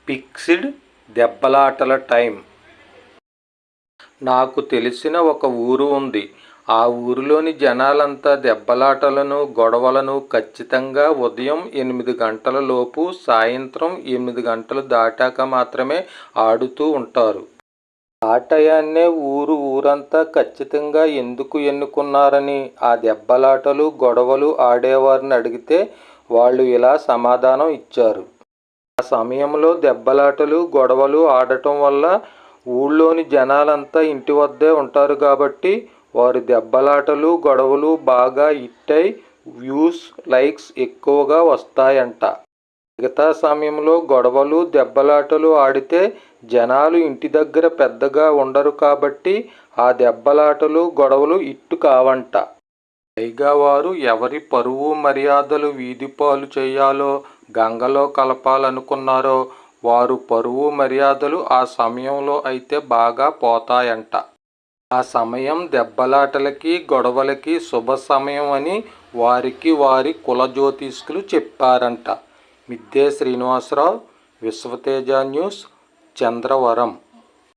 Fixed దెబ్బలాటల time. నాకు తెలిసిన ఒక ఊరు ఉంది. ఆ ఊరిలోని జనాలంతా దెబ్బలాటలను, గొడవలను ఖచ్చితంగా ఉదయం 8 గంటల లోపు, సాయంత్రం 8 గంటలు దాటాక మాత్రమే ఆడుతూ ఉంటారు. ఆ టయాన్నే ఊరంతా ఖచ్చితంగా ఎందుకు ఎన్నుకున్నారని ఆ దెబ్బలాటలు, గొడవలు ఆడేవారిని అడిగితే వాళ్ళు ఇలా సమాధానం ఇచ్చారు. ఆ సమయంలో దెబ్బలాటలు, గొడవలు ఆడటం వల్ల ఊళ్ళోని జనాలంతా ఇంటి వద్దే ఉంటారు కాబట్టి వారి దెబ్బలాటలు, గొడవలు బాగా హిట్ అయి వ్యూస్, లైక్స్ ఎక్కువగా వస్తాయంట. మిగతా సమయంలో గొడవలు, దెబ్బలాటలు ఆడితే జనాలు ఇంటి దగ్గర పెద్దగా ఉండరు కాబట్టి ఆ దెబ్బలాటలు, గొడవలు హిట్ కావంట. పైగా వారు ఎవరి పరువు మర్యాదలు వీధిపాలు చేయాలో, గంగలో కలపాలనుకున్నారో వారు పరువు మర్యాదలు ఆ సమయంలో అయితే బాగా పోతాయంట. ఆ సమయం దెబ్బలాటలకి, గొడవలకి శుభ సమయం అని వారి కుల జ్యోతిష్కులు చెప్పారంట. మిద్దె శ్రీనివాసరావు, విశ్వతేజ న్యూస్, చంద్రవరం.